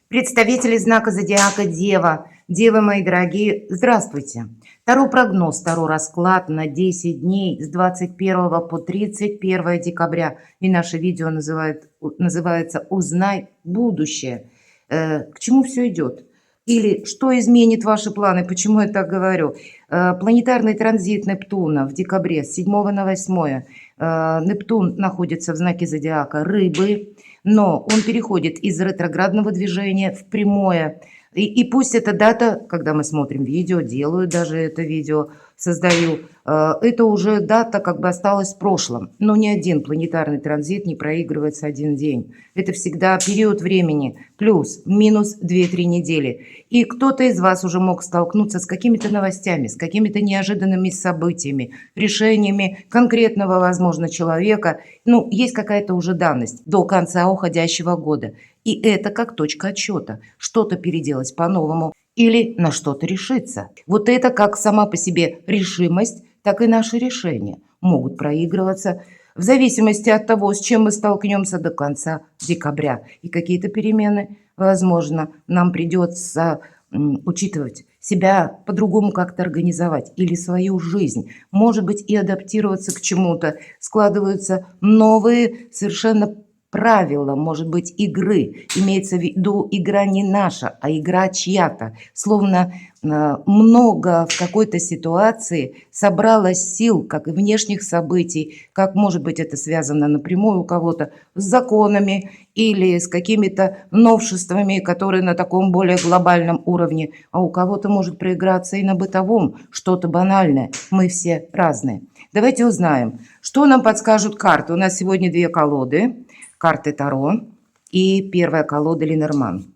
Представители знака зодиака Дева. Девы мои дорогие, здравствуйте. Таро прогноз, Таро расклад на 10 дней с 21 по 31 декабря. И наше видео называется «Узнай будущее». К чему все идет? Или что изменит ваши планы? Почему я так говорю? Планетарный транзит Нептуна в декабре с 7 на 8. Нептун находится в знаке зодиака Рыбы, но он переходит из ретроградного движения в прямое. И пусть эта дата, когда мы смотрим видео, делаю даже это видео, создаю, это уже дата как бы осталась в прошлом. Но ни один планетарный транзит не проигрывается один день. Это всегда период времени, плюс-минус 2-3 недели. И кто-то из вас уже мог столкнуться с какими-то новостями, с какими-то неожиданными событиями, решениями конкретного, возможно, человека. Ну, есть какая-то уже данность до конца уходящего года. И это как точка отсчета. Что-то переделать по-новому или на что-то решиться. Вот это как сама по себе решимость, так и наши решения могут проигрываться в зависимости от того, с чем мы столкнемся до конца декабря. И какие-то перемены, возможно, нам придется учитывать, себя по-другому как-то организовать или свою жизнь, может быть, и адаптироваться к чему-то. Складываются новые совершенно правила, может быть, игры. Имеется в виду игра не наша, а игра чья-то. Словно много в какой-то ситуации собралось сил, как и внешних событий, как, может быть, это связано напрямую у кого-то с законами или с какими-то новшествами, которые на таком более глобальном уровне, а у кого-то может проиграться и на бытовом, что-то банальное. Мы все разные. Давайте узнаем, что нам подскажут карты. У нас сегодня две колоды. Карты Таро и первая колода Ленорман.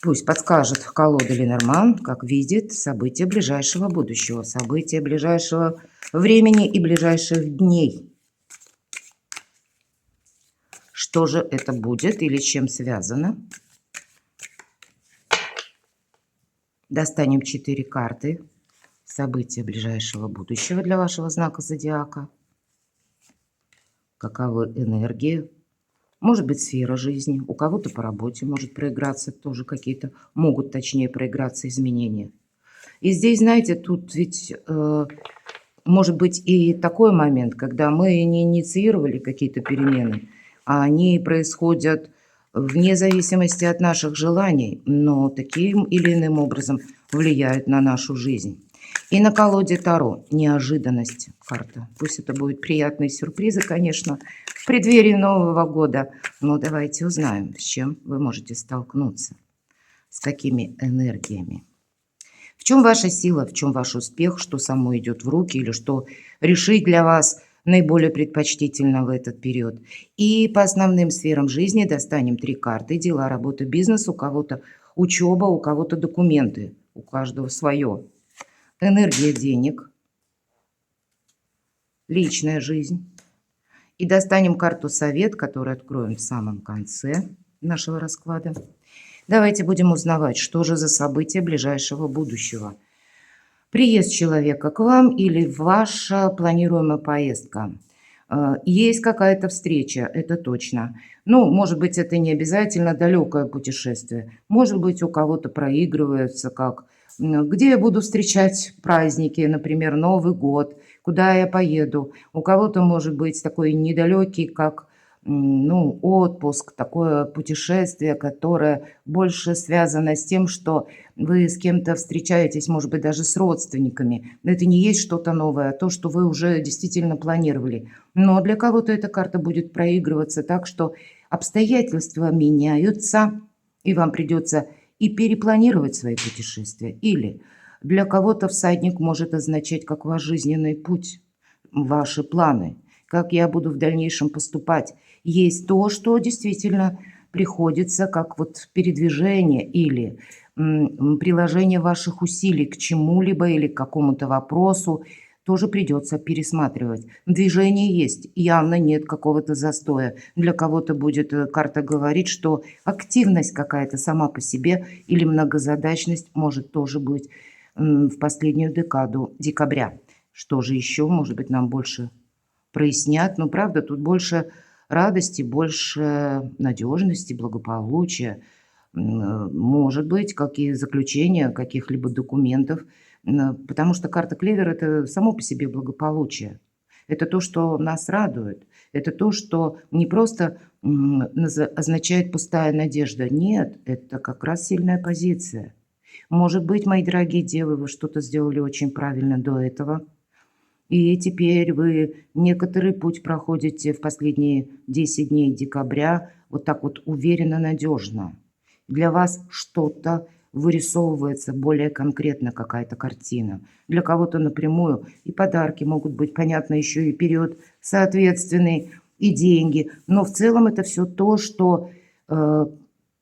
Пусть подскажет колода Ленорман, как видит события ближайшего будущего, события ближайшего времени и ближайших дней. Что же это будет или с чем связано? Достанем 4 карты. События ближайшего будущего для вашего знака зодиака. Каковы энергии? Может быть, сфера жизни. У кого-то по работе может проиграться тоже какие-то, могут точнее проиграться изменения. И здесь, знаете, тут ведь может быть и такой момент, когда мы не инициировали какие-то перемены, а они происходят вне зависимости от наших желаний, но таким или иным образом влияют на нашу жизнь. И на колоде Таро неожиданность карта. Пусть это будут приятные сюрпризы, конечно, в преддверии Нового года. Но давайте узнаем, с чем вы можете столкнуться, с какими энергиями. В чем ваша сила, в чем ваш успех, что само идет в руки или что решить для вас наиболее предпочтительно в этот период. И по основным сферам жизни достанем 3 карты. Дела, работа, бизнес, у кого-то учеба, у кого-то документы, у каждого свое. Энергия денег, личная жизнь. И достанем карту совет, которую откроем в самом конце нашего расклада. Давайте будем узнавать, что же за события ближайшего будущего. Приезд человека к вам или ваша планируемая поездка. Есть какая-то встреча, это точно. Ну, может быть, это не обязательно далекое путешествие. Может быть, у кого-то проигрывается, как где я буду встречать праздники, например, Новый год, куда я поеду. У кого-то может быть такой недалекий, как ну, отпуск, такое путешествие, которое больше связано с тем, что вы с кем-то встречаетесь, может быть, даже с родственниками. Но это не есть что-то новое, а то, что вы уже действительно планировали. Но для кого-то эта карта будет проигрываться так, что обстоятельства меняются, и вам придется и перепланировать свои путешествия. Или для кого-то всадник может означать как ваш жизненный путь, ваши планы, как я буду в дальнейшем поступать. Есть то, что действительно приходится как вот передвижение или приложение ваших усилий к чему-либо или к какому-то вопросу, тоже придется пересматривать. Движение есть, явно нет какого-то застоя. Для кого-то будет карта говорить, что активность какая-то сама по себе или многозадачность может тоже быть в последнюю декаду декабря. Что же еще, может быть, нам больше прояснят? Но правда, тут больше радости, больше надежности, благополучия. Может быть, какие заключения каких-либо документов, потому что карта клевер – это само по себе благополучие. Это то, что нас радует. Это то, что не просто означает пустая надежда. Нет, это как раз сильная позиция. Может быть, мои дорогие девы, вы что-то сделали очень правильно до этого, и теперь вы некоторый путь проходите в последние 10 дней декабря вот так вот уверенно, надежно. Для вас что-то вырисовывается более конкретно, какая-то картина. Для кого-то напрямую и подарки могут быть, понятно, еще и период соответственный, и деньги. Но в целом это все то, что э,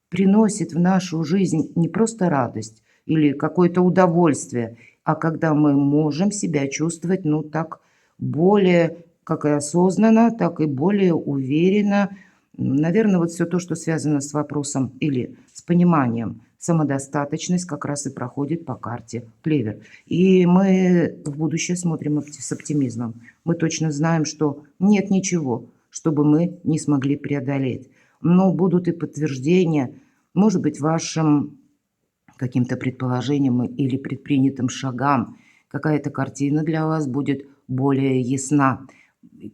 приносит в нашу жизнь не просто радость или какое-то удовольствие, а когда мы можем себя чувствовать, ну, так более как и осознанно, так и более уверенно. Наверное, вот все то, что связано с вопросом или с пониманием самодостаточность, как раз и проходит по карте клевер. И мы в будущее смотрим с оптимизмом. Мы точно знаем, что нет ничего, чтобы мы не смогли преодолеть. Но будут и подтверждения, может быть, вашим каким-то предположениям или предпринятым шагам. Какая-то картина для вас будет более ясна.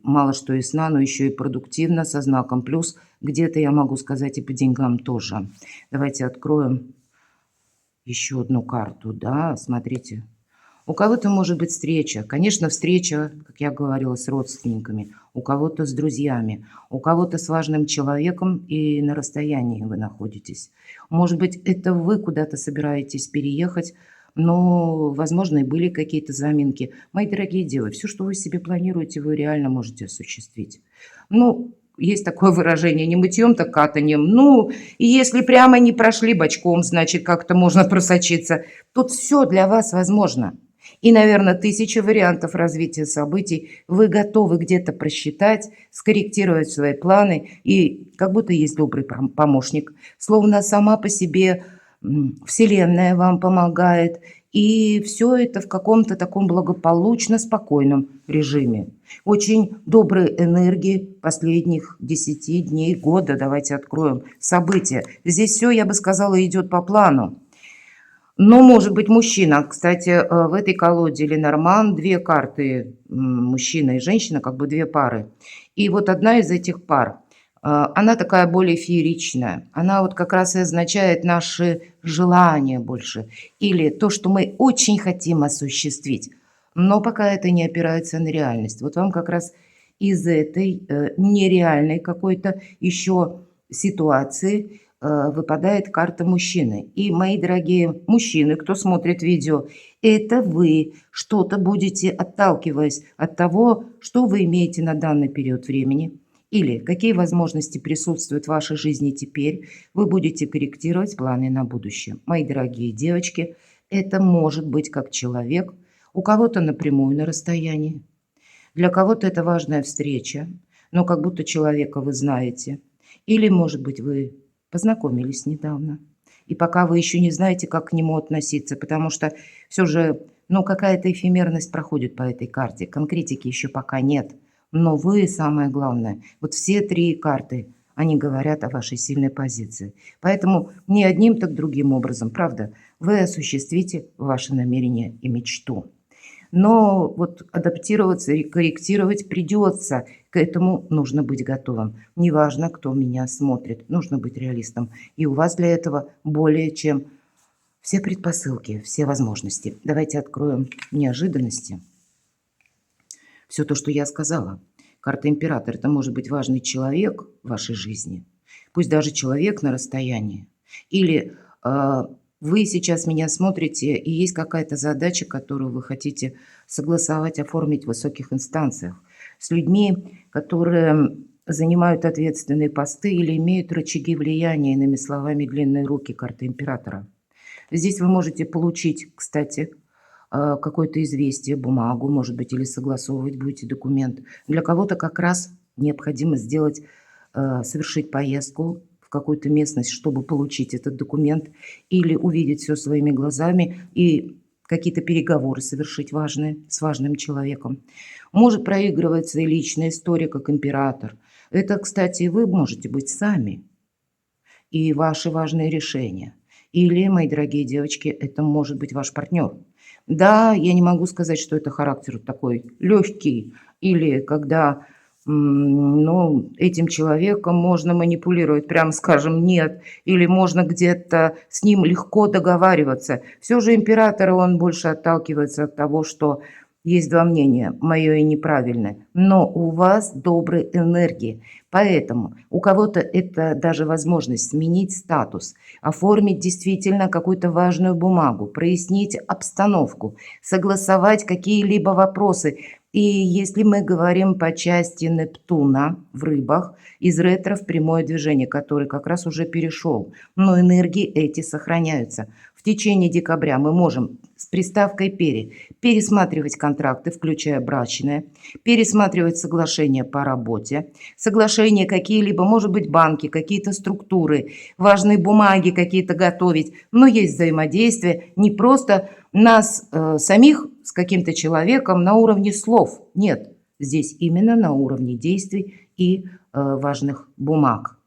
Мало что ясна, но еще и продуктивна, со знаком плюс. Где-то я могу сказать и по деньгам тоже. Давайте откроем еще одну карту, да, смотрите. У кого-то может быть встреча. Конечно, встреча, как я говорила, с родственниками, у кого-то с друзьями, у кого-то с важным человеком, и на расстоянии вы находитесь. Может быть, это вы куда-то собираетесь переехать, но, возможно, и были какие-то заминки. Мои дорогие девы, все, что вы себе планируете, вы реально можете осуществить. Ну, есть такое выражение, не мытьем, так катаньем. Ну, и если прямо не прошли бочком, значит, как-то можно просочиться. Тут все для вас возможно. И, наверное, тысячи вариантов развития событий вы готовы где-то просчитать, скорректировать свои планы, и как будто есть добрый помощник. Словно сама по себе Вселенная вам помогает, и все это в каком-то таком благополучно спокойном режиме. Очень добрые энергии последних 10 дней года. Давайте откроем события. Здесь все, я бы сказала, идет по плану. Но может быть мужчина. Кстати, в этой колоде Ленорман две карты, мужчина и женщина, как бы две пары. И вот одна из этих пар, она такая более фееричная. Она вот как раз и означает наши желания больше. Или то, что мы очень хотим осуществить. Но пока это не опирается на реальность. Вот вам как раз из этой нереальной какой-то еще ситуации выпадает карта мужчины. И, мои дорогие мужчины, кто смотрит видео, это вы что-то будете, отталкиваясь от того, что вы имеете на данный период времени, или какие возможности присутствуют в вашей жизни теперь, вы будете корректировать планы на будущее. Мои дорогие девочки, это может быть как человек, у кого-то напрямую на расстоянии, для кого-то это важная встреча, но как будто человека вы знаете. Или, может быть, вы познакомились недавно. И пока вы еще не знаете, как к нему относиться, потому что все же, ну, какая-то эфемерность проходит по этой карте. Конкретики еще пока нет. Но вы, самое главное, вот все три карты, они говорят о вашей сильной позиции. Поэтому не одним, так другим образом, правда, вы осуществите ваше намерение и мечту. Но вот адаптироваться и корректировать придется. К этому нужно быть готовым. Неважно, кто меня смотрит, нужно быть реалистом. И у вас для этого более чем все предпосылки, все возможности. Давайте откроем неожиданности. Все то, что я сказала. Карта императора – это может быть важный человек в вашей жизни. Пусть даже человек на расстоянии. Или вы сейчас меня смотрите, и есть какая-то задача, которую вы хотите согласовать, оформить в высоких инстанциях с людьми, которые занимают ответственные посты или имеют рычаги влияния, иными словами, длинные руки, карты императора. Здесь вы можете получить, кстати, какое-то известие, бумагу, может быть, или согласовывать будете документ. Для кого-то как раз необходимо сделать, совершить поездку в какую-то местность, чтобы получить этот документ, или увидеть все своими глазами и какие-то переговоры совершить важные с важным человеком. Может проигрываться и личная история, как император. Это, кстати, вы можете быть сами и ваши важные решения. Или, мои дорогие девочки, это может быть ваш партнер. Да, я не могу сказать, что это характер такой легкий, или когда ну, этим человеком можно манипулировать, прям скажем, нет, или можно где-то с ним легко договариваться. Все же император, он больше отталкивается от того, что есть два мнения, мое и неправильное, но у вас добрые энергии, поэтому у кого-то это даже возможность сменить статус, оформить действительно какую-то важную бумагу, прояснить обстановку, согласовать какие-либо вопросы. И если мы говорим по части Нептуна в рыбах, из ретро в прямое движение, который как раз уже перешел, но энергии эти сохраняются. В течение декабря мы можем с приставкой пересматривать контракты, включая брачные, пересматривать соглашения по работе, соглашения какие-либо, может быть, банки, какие-то структуры, важные бумаги какие-то готовить, но есть взаимодействие, не просто нас самих с каким-то человеком на уровне слов, нет, здесь именно на уровне действий и важных бумаг.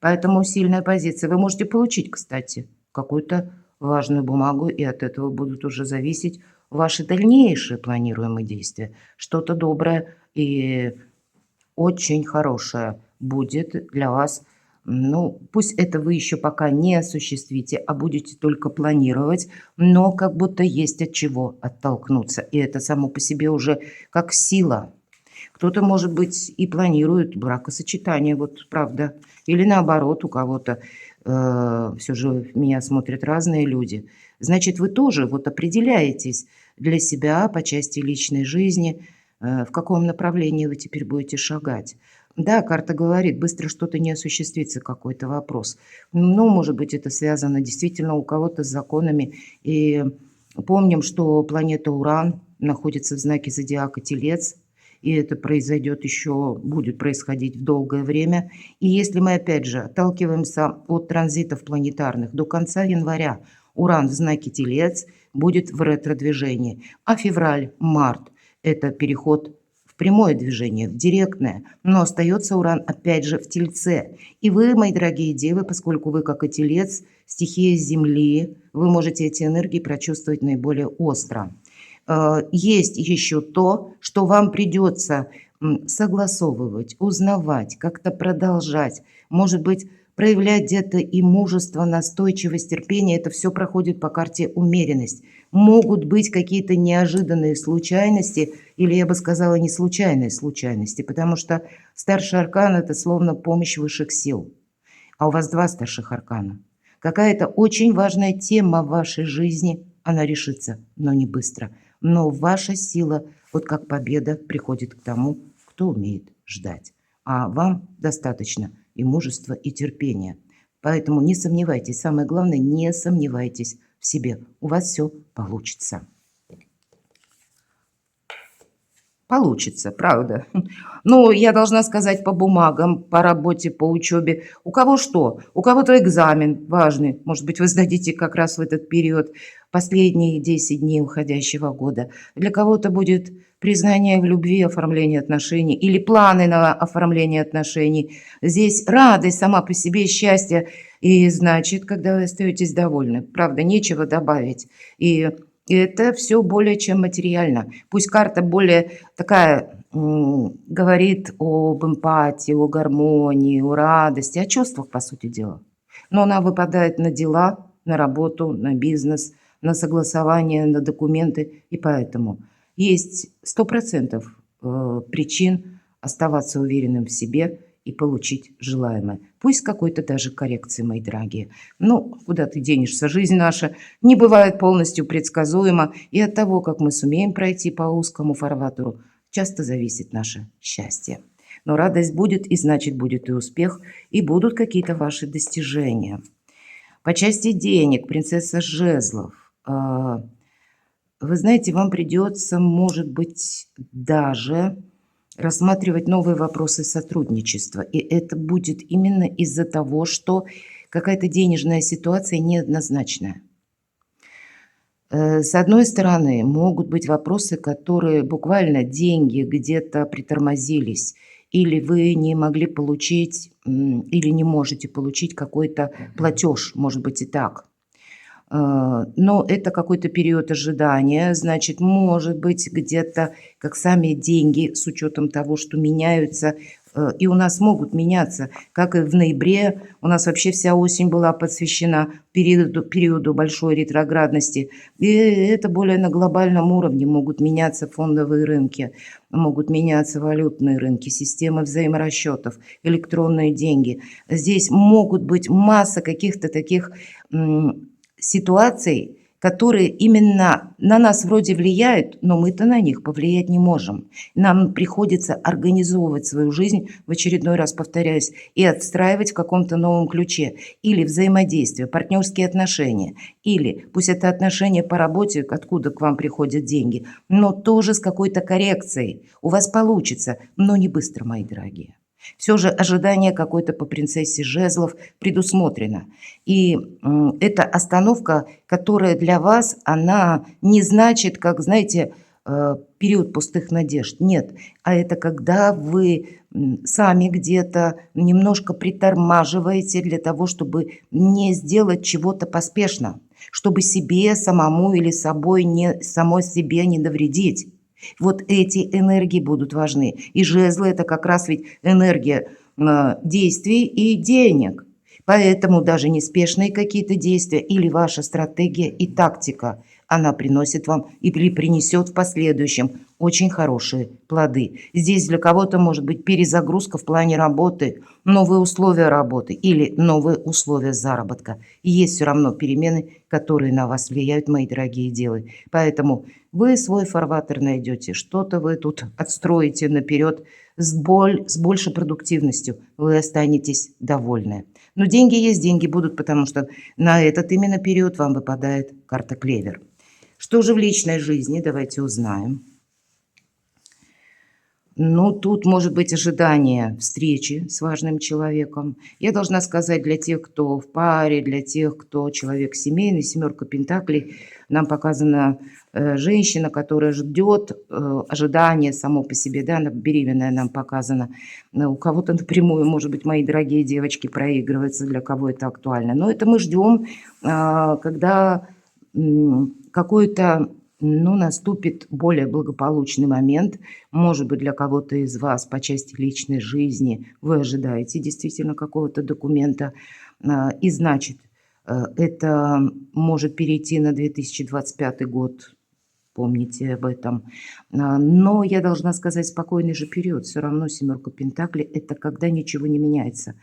Поэтому сильная позиция. Вы можете получить, кстати, какую-то важную бумагу, и от этого будут уже зависеть ваши дальнейшие планируемые действия. Что-то доброе и очень хорошее будет для вас. Ну, пусть это вы еще пока не осуществите, а будете только планировать, но как будто есть от чего оттолкнуться. И это само по себе уже как сила. Кто-то, может быть, и планирует бракосочетание, вот правда. Или наоборот, у кого-то все же меня смотрят разные люди. Значит, вы тоже вот определяетесь для себя по части личной жизни, в каком направлении вы теперь будете шагать. Да, карта говорит, быстро что-то не осуществится, какой-то вопрос. Ну, может быть, это связано действительно у кого-то с законами. И помним, что планета Уран находится в знаке зодиака Телец, и это произойдет еще, будет происходить в долгое время. И если мы, опять же, отталкиваемся от транзитов планетарных до конца января, Уран в знаке Телец будет в ретро-движении, а февраль, март – это переход в прямое движение, в директное, но остается Уран опять же в Тельце. И вы, мои дорогие девы, поскольку вы, как и Телец, стихия Земли, вы можете эти энергии прочувствовать наиболее остро. Есть еще то, что вам придется согласовывать, узнавать, как-то продолжать, может быть, проявлять где-то и мужество, настойчивость, терпение. Это все проходит по карте умеренность. Могут быть какие-то неожиданные случайности, или я бы сказала, не случайные случайности, потому что старший аркан – это словно помощь высших сил. А у вас два старших аркана. Какая-то очень важная тема в вашей жизни, она решится, но не быстро. Но ваша сила, вот как победа, приходит к тому, кто умеет ждать. А вам достаточно и мужества, и терпения. Поэтому не сомневайтесь. Самое главное, не сомневайтесь в себе. У вас все получится. Получится, правда. Ну, я должна сказать по бумагам, по работе, по учебе. У кого что? У кого-то экзамен важный. Может быть, вы сдадите как раз в этот период, последние 10 дней уходящего года. Для кого-то будет признание в любви, оформление отношений или планы на оформление отношений. Здесь радость сама по себе, счастье. И значит, когда вы остаетесь довольны, правда, нечего добавить. И это все более чем материально. Пусть карта более такая говорит об эмпатии, о гармонии, о радости, о чувствах, по сути дела. Но она выпадает на дела, на работу, на бизнес, на согласование, на документы. И поэтому есть 100% причин оставаться уверенным в себе и получить желаемое. Пусть с какой-то даже коррекцией, мои дорогие. Ну, куда ты денешься? Жизнь наша не бывает полностью предсказуема, и от того, как мы сумеем пройти по узкому фарватеру, часто зависит наше счастье. Но радость будет, и значит будет и успех, и будут какие-то ваши достижения. По части денег, принцесса жезлов. Вы знаете, вам придется, может быть, даже рассматривать новые вопросы сотрудничества. И это будет именно из-за того, что какая-то денежная ситуация неоднозначная. С одной стороны, могут быть вопросы, которые буквально деньги где-то притормозились, или вы не могли получить, или не можете получить какой-то платеж, может быть и так. Но это какой-то период ожидания, значит, может быть, где-то как сами деньги, с учетом того, что меняются, и у нас могут меняться, как и в ноябре. У нас вообще вся осень была посвящена периоду большой ретроградности. И это более на глобальном уровне. Могут меняться фондовые рынки, могут меняться валютные рынки, системы взаиморасчетов, электронные деньги. Здесь могут быть масса каких-то таких ситуаций, которые именно на нас вроде влияют, но мы-то на них повлиять не можем. Нам приходится организовывать свою жизнь, в очередной раз повторяюсь, и отстраивать в каком-то новом ключе. Или взаимодействие, партнерские отношения, или пусть это отношения по работе, откуда к вам приходят деньги, но тоже с какой-то коррекцией. У вас получится, но не быстро, мои дорогие. Все же ожидание какой-то по принцессе жезлов предусмотрено. И эта остановка, которая для вас, она не значит, как, знаете, период пустых надежд. Нет, а это когда вы сами где-то немножко притормаживаете для того, чтобы не сделать чего-то поспешно, чтобы себе самому или самой себе не навредить. Вот эти энергии будут важны. И жезлы – это как раз ведь энергия действий и денег. Поэтому даже неспешные какие-то действия или ваша стратегия и тактика, она приносит вам или принесет в последующем очень хорошие плоды. Здесь для кого-то может быть перезагрузка в плане работы, новые условия работы или новые условия заработка. И есть все равно перемены, которые на вас влияют, мои дорогие девы. Поэтому вы свой фарватер найдете, что-то вы тут отстроите наперед с большей продуктивностью, вы останетесь довольны. Но деньги есть, деньги будут, потому что на этот именно период вам выпадает карта Клевер. Что же в личной жизни? Давайте узнаем. Ну, тут может быть ожидание встречи с важным человеком. Я должна сказать, для тех, кто в паре, для тех, кто человек семейный, семерка пентаклей, нам показана женщина, которая ждет, ожидание само по себе, да, она беременная нам показана. У кого-то напрямую, может быть, мои дорогие девочки, проигрывается, для кого это актуально. Но это мы ждем, когда какой-то, ну, наступит более благополучный момент. Может быть, для кого-то из вас по части личной жизни вы ожидаете действительно какого-то документа. И значит, это может перейти на 2025 год. Помните об этом. Но я должна сказать, спокойный же период. Все равно семерка пентаклей – это когда ничего не меняется.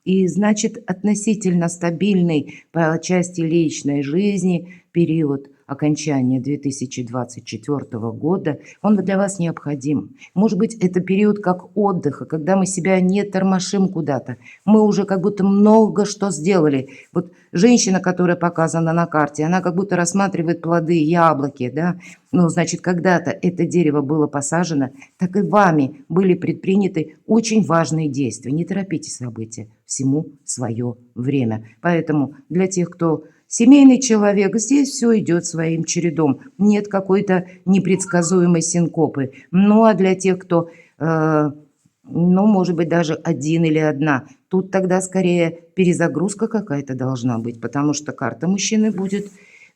И значит, относительно стабильный по части личной жизни период окончания 2024 года, он для вас необходим. Может быть, это период как отдыха, когда мы себя не тормошим куда-то. Мы уже как будто много что сделали. Вот женщина, которая показана на карте, она как будто рассматривает плоды, яблоки, да. Ну, значит, когда-то это дерево было посажено, так и вами были предприняты очень важные действия. Не торопите события, всему свое время. Поэтому для тех, кто семейный человек, здесь все идет своим чередом. Нет какой-то непредсказуемой синкопы. Ну, а для тех, кто, ну, может быть, даже один или одна, тут тогда скорее перезагрузка какая-то должна быть, потому что карта мужчины будет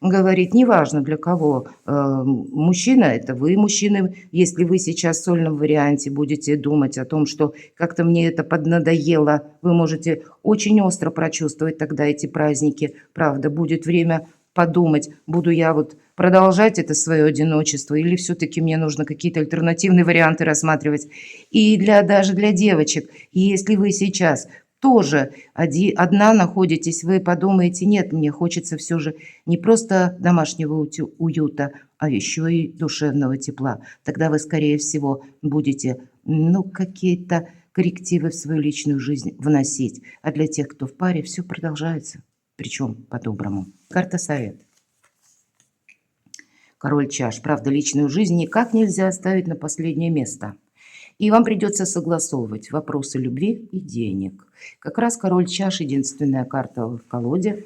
говорить, неважно для кого. Мужчина – это вы, мужчины. Если вы сейчас в сольном варианте будете думать о том, что как-то мне это поднадоело, вы можете очень остро прочувствовать тогда эти праздники. Правда, будет время подумать, буду я вот продолжать это свое одиночество или все-таки мне нужно какие-то альтернативные варианты рассматривать. И даже для девочек, если вы сейчас тоже одна находитесь, вы подумаете, нет, мне хочется все же не просто домашнего уюта, а еще и душевного тепла. Тогда вы, скорее всего, будете, ну, какие-то коррективы в свою личную жизнь вносить. А для тех, кто в паре, все продолжается, причем по-доброму. Карта совет. Король чаш. Правда, личную жизнь никак нельзя оставить на последнее место. И вам придется согласовывать вопросы любви и денег. Как раз король чаш – единственная карта в колоде.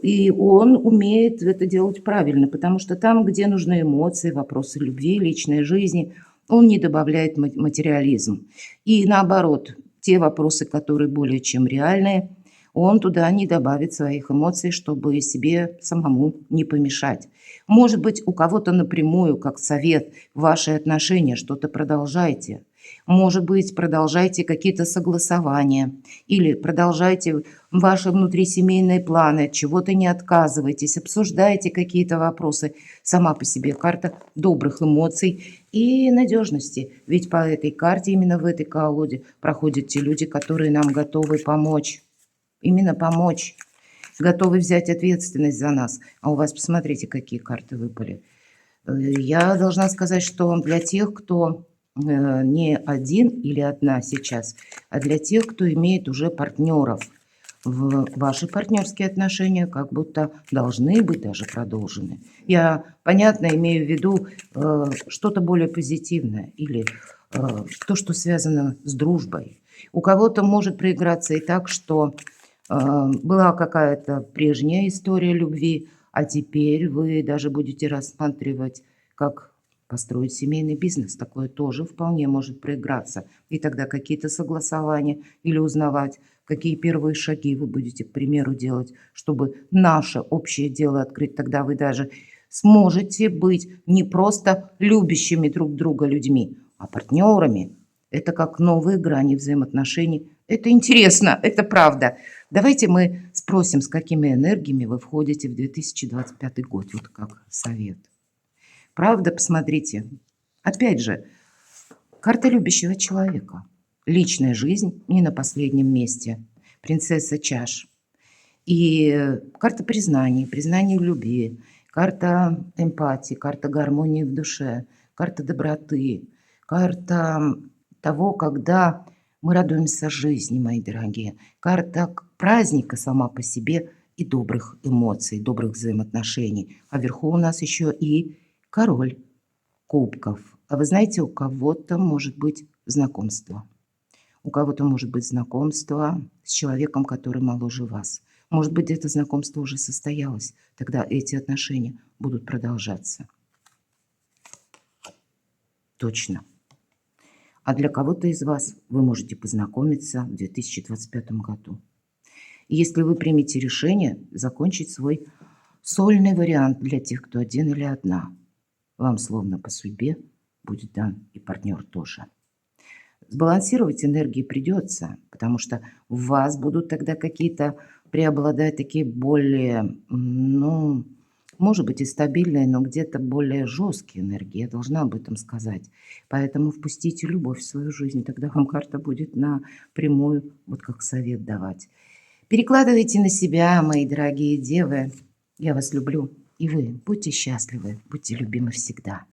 И он умеет это делать правильно, потому что там, где нужны эмоции, вопросы любви, личной жизни, Он не добавляет материализм. И наоборот, те вопросы, которые более чем реальные, он туда не добавит своих эмоций, чтобы себе самому не помешать. Может быть, у кого-то напрямую, как совет, ваши отношения, что-то продолжайте. Может быть, продолжайте какие-то согласования или продолжайте ваши внутрисемейные планы, от чего-то не отказывайтесь, обсуждайте какие-то вопросы. Сама по себе карта добрых эмоций и надежности. Ведь по этой карте, именно в этой колоде, проходят те люди, которые нам готовы помочь. Именно помочь. Готовы взять ответственность за нас. А у вас, посмотрите, какие карты выпали. Я должна сказать, что для тех, кто не один или одна сейчас, а для тех, кто имеет уже партнеров, ваши партнерские отношения как будто должны быть даже продолжены. Я, понятно, имею в виду что-то более позитивное или то, что связано с дружбой. У кого-то может проиграться и так, что была какая-то прежняя история любви, а теперь вы даже будете рассматривать, как построить семейный бизнес. Такое тоже вполне может проиграться. И тогда какие-то согласования или узнавать, какие первые шаги вы будете, к примеру, делать, чтобы наше общее дело открыть. Тогда вы даже сможете быть не просто любящими друг друга людьми, а партнерами. Это как новые грани взаимоотношений. Это интересно, это правда. Давайте мы спросим, с какими энергиями вы входите в 2025 год, вот как совет. Правда, посмотрите. Опять же, карта любящего человека. Личная жизнь не на последнем месте. Принцесса чаш. И карта признания, признания в любви, карта эмпатии, карта гармонии в душе, карта доброты, карта того, когда мы радуемся жизни, мои дорогие. Карта праздника сама по себе и добрых эмоций, добрых взаимоотношений. А вверху у нас еще и король кубков. А вы знаете, у кого-то может быть знакомство. У кого-то может быть знакомство с человеком, который моложе вас. Может быть, это знакомство уже состоялось. Тогда эти отношения будут продолжаться. Точно. А для кого-то из вас вы можете познакомиться в 2025 году. И если вы примете решение закончить свой сольный вариант для тех, кто один или одна, вам словно по судьбе будет дан и партнер тоже. Сбалансировать энергии придется, потому что в вас будут тогда какие-то преобладать такие более, ну, может быть и стабильные, но где-то более жесткие энергии. Я должна об этом сказать. Поэтому впустите любовь в свою жизнь, тогда вам карта будет напрямую, вот как совет давать. Перекладывайте на себя, мои дорогие девы. Я вас люблю. И вы будьте счастливы, будьте любимы всегда.